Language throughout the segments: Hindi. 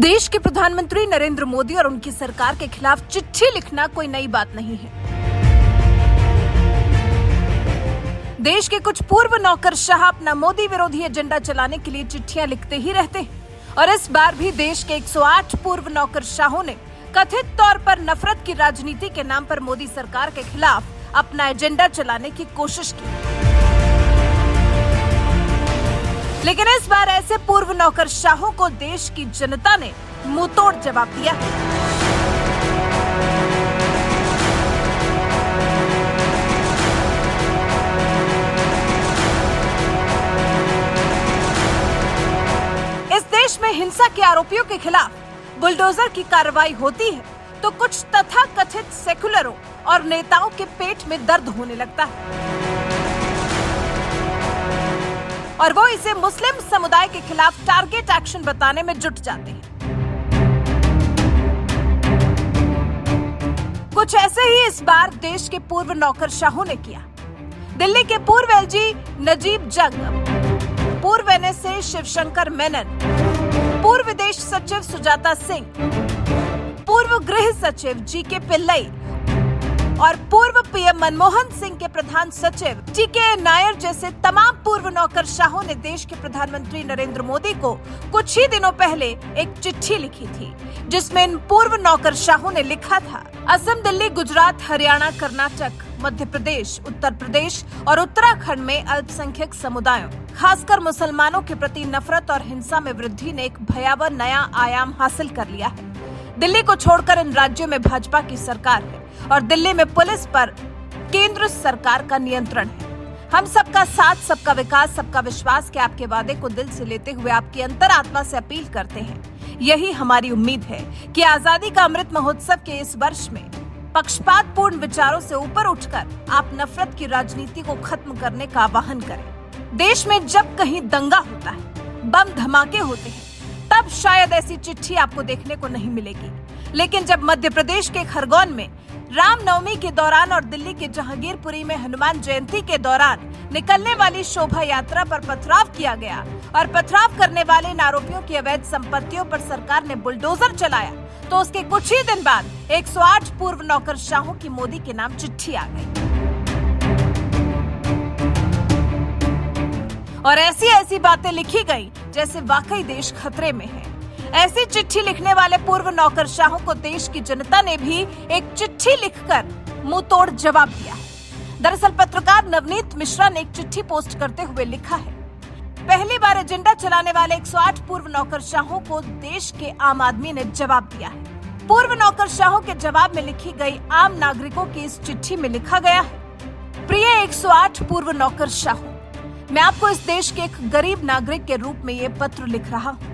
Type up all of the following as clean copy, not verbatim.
देश के प्रधानमंत्री नरेंद्र मोदी और उनकी सरकार के खिलाफ चिट्ठी लिखना कोई नई बात नहीं है। देश के कुछ पूर्व नौकरशाह अपना मोदी विरोधी एजेंडा चलाने के लिए चिट्ठियां लिखते ही रहते हैं और इस बार भी देश के 108 पूर्व नौकरशाहों ने कथित तौर पर नफरत की राजनीति के नाम पर मोदी सरकार के खिलाफ अपना एजेंडा चलाने की कोशिश की। लेकिन इस बार ऐसे पूर्व नौकरशाहों को देश की जनता ने मुंहतोड़ जवाब दिया। इस देश में हिंसा के आरोपियों के खिलाफ बुलडोजर की कार्रवाई होती है तो कुछ तथाकथित सेकुलरों और नेताओं के पेट में दर्द होने लगता है और वो इसे मुस्लिम समुदाय के खिलाफ टारगेट एक्शन बताने में जुट जाते हैं। कुछ ऐसे ही इस बार देश के पूर्व नौकरशाहों ने किया। दिल्ली के पूर्व एलजी नजीब जंग, पूर्व एनएसए शिवशंकर मेनन, पूर्व विदेश सचिव सुजाता सिंह, पूर्व गृह सचिव जीके पिल्लई और पूर्व पीएम मनमोहन सिंह के प्रधान सचिव टीके नायर जैसे तमाम पूर्व नौकरशाहों ने देश के प्रधानमंत्री नरेंद्र मोदी को कुछ ही दिनों पहले एक चिट्ठी लिखी थी, जिसमें इन पूर्व नौकरशाहों ने लिखा था, असम, दिल्ली, गुजरात, हरियाणा, कर्नाटक, मध्य प्रदेश, उत्तर प्रदेश और उत्तराखंड में अल्पसंख्यक समुदायों, खासकर मुसलमानों के प्रति नफरत और हिंसा में वृद्धि ने एक भयावह नया आयाम हासिल कर लिया है। दिल्ली को छोड़कर इन राज्यों में भाजपा की सरकार है और दिल्ली में पुलिस पर केंद्र सरकार का नियंत्रण है। हम सबका साथ, सबका विकास, सबका विश्वास के आपके वादे को दिल से लेते हुए आपकी अंतरात्मा से अपील करते हैं। यही हमारी उम्मीद है कि आजादी का अमृत महोत्सव के इस वर्ष में पक्षपातपूर्ण विचारों से ऊपर उठकर आप नफरत की राजनीति को खत्म करने का आह्वान करें। देश में जब कहीं दंगा होता है, बम धमाके होते हैं, तब शायद ऐसी चिट्ठी आपको देखने को नहीं मिलेगी। लेकिन जब मध्य प्रदेश के खरगोन में रामनवमी के दौरान और दिल्ली के जहांगीरपुरी में हनुमान जयंती के दौरान निकलने वाली शोभा यात्रा पर पथराव किया गया और पथराव करने वाले इन आरोपियों की अवैध संपत्तियों पर सरकार ने बुलडोजर चलाया, तो उसके कुछ ही दिन बाद 108 पूर्व नौकरशाहों की मोदी के नाम चिट्ठी आ गई और ऐसी बातें लिखी गई जैसे वाकई देश खतरे में है। ऐसी चिट्ठी लिखने वाले पूर्व नौकरशाहों को देश की जनता ने भी एक चिट्ठी लिखकर मुंहतोड़ जवाब दिया है। दरअसल पत्रकार नवनीत मिश्रा ने एक चिट्ठी पोस्ट करते हुए लिखा है, पहली बार एजेंडा चलाने वाले 108 पूर्व नौकरशाहों को देश के आम आदमी ने जवाब दिया है। पूर्व नौकरशाहों के जवाब में लिखी गई आम नागरिकों की इस चिट्ठी में लिखा गया है, प्रिय 108 पूर्व नौकरशाहों, मैं आपको इस देश के एक गरीब नागरिक के रूप में ये पत्र लिख रहा हूँ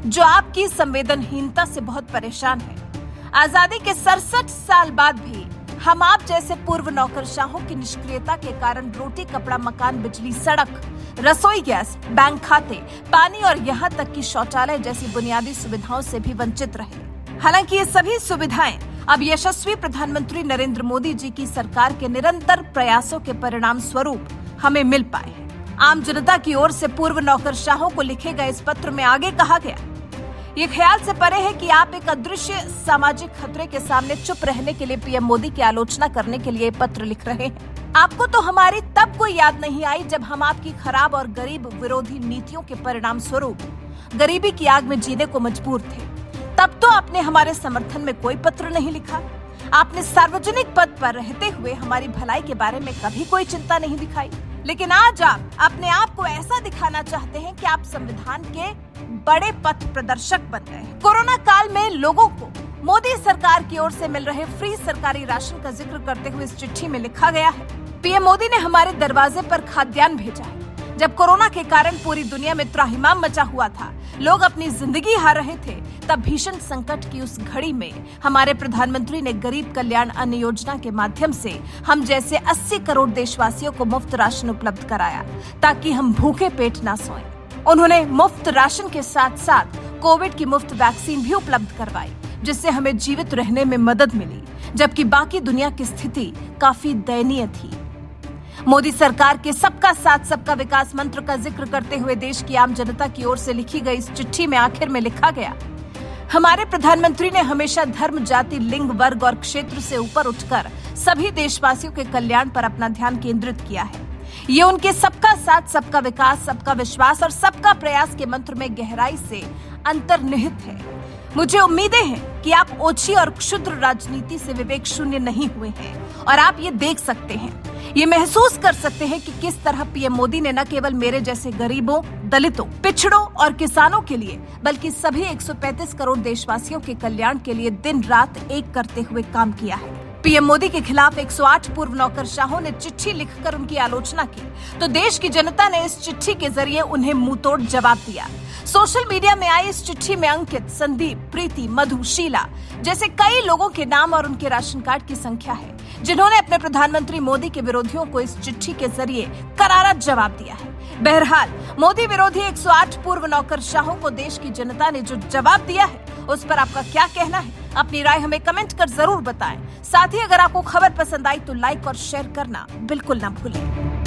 जो आपकी संवेदनहीनता से बहुत परेशान है। आजादी के 67 साल बाद भी हम आप जैसे पूर्व नौकरशाहों की निष्क्रियता के कारण रोटी, कपड़ा, मकान, बिजली, सड़क, रसोई गैस, बैंक खाते, पानी और यहाँ तक कि शौचालय जैसी बुनियादी सुविधाओं से भी वंचित रहे। हालांकि ये सभी सुविधाएं अब यशस्वी प्रधानमंत्री नरेंद्र मोदी जी की सरकार के निरंतर प्रयासों के परिणाम स्वरूप हमें मिल पाए हैं। आम जनता की ओर से पूर्व नौकरशाहों को लिखे गए इस पत्र में आगे कहा गया, ये ख्याल से परे है कि आप एक अदृश्य सामाजिक खतरे के सामने चुप रहने के लिए पीएम मोदी की आलोचना करने के लिए पत्र लिख रहे हैं। आपको तो हमारी तब कोई याद नहीं आई जब हम आपकी खराब और गरीब विरोधी नीतियों के परिणाम स्वरूप गरीबी की आग में जीने को मजबूर थे। तब तो आपने हमारे समर्थन में कोई पत्र नहीं लिखा। आपने सार्वजनिक पद पर रहते हुए हमारी भलाई के बारे में कभी कोई चिंता नहीं दिखाई। लेकिन आज आप अपने आप को ऐसा दिखाना चाहते हैं कि आप संविधान के बड़े पथ प्रदर्शक बन गए हैं। कोरोना काल में लोगों को मोदी सरकार की ओर से मिल रहे फ्री सरकारी राशन का जिक्र करते हुए इस चिट्ठी में लिखा गया है, पीएम मोदी ने हमारे दरवाजे पर खाद्यान्न भेजा है। जब कोरोना के कारण पूरी दुनिया में त्राहिमाम मचा हुआ था, लोग अपनी जिंदगी हार रहे थे, तब भीषण संकट की उस घड़ी में हमारे प्रधानमंत्री ने गरीब कल्याण अन्न योजना के माध्यम से हम जैसे 80 करोड़ देशवासियों को मुफ्त राशन उपलब्ध कराया ताकि हम भूखे पेट ना सोएं। उन्होंने मुफ्त राशन के साथ साथ कोविड की मुफ्त वैक्सीन भी उपलब्ध करवाई, जिससे हमें जीवित रहने में मदद मिली, जबकि बाकी दुनिया की स्थिति काफी दयनीय थी। मोदी सरकार के सबका साथ सबका विकास मंत्र का जिक्र करते हुए देश की आम जनता की ओर से लिखी गई इस चिट्ठी में आखिर में लिखा गया, हमारे प्रधानमंत्री ने हमेशा धर्म, जाति, लिंग, वर्ग और क्षेत्र से ऊपर उठकर सभी देशवासियों के कल्याण पर अपना ध्यान केंद्रित किया है। ये उनके सबका साथ, सबका विकास, सबका विश्वास और सबका प्रयास के मंत्र में गहराई से अंतर्निहित है। मुझे उम्मीदें हैं कि आप ओछी और क्षुद्र राजनीति से विवेक शून्य नहीं हुए हैं और आप ये देख सकते हैं, ये महसूस कर सकते हैं कि किस तरह पीएम मोदी ने न केवल मेरे जैसे गरीबों, दलितों, पिछड़ों और किसानों के लिए बल्कि सभी 135 करोड़ देशवासियों के कल्याण के लिए दिन रात एक करते हुए काम किया है। पीएम मोदी के खिलाफ 108 पूर्व नौकरशाहों ने चिट्ठी लिखकर उनकी आलोचना की, तो देश की जनता ने इस चिट्ठी के जरिए उन्हें मुंहतोड़ जवाब दिया। सोशल मीडिया में आई इस चिट्ठी में अंकित, संदीप, प्रीति, मधु, शीला जैसे कई लोगों के नाम और उनके राशन कार्ड की संख्या है, जिन्होंने अपने प्रधानमंत्री मोदी के विरोधियों को इस चिट्ठी के जरिए करारा जवाब दिया है। बहरहाल, मोदी विरोधी 108 पूर्व नौकरशाहों को देश की जनता ने जो जवाब दिया है, उस पर आपका क्या कहना है? अपनी राय हमें कमेंट कर जरूर बताएं। साथ ही अगर आपको खबर पसंद आई तो लाइक और शेयर करना बिल्कुल ना भूलें।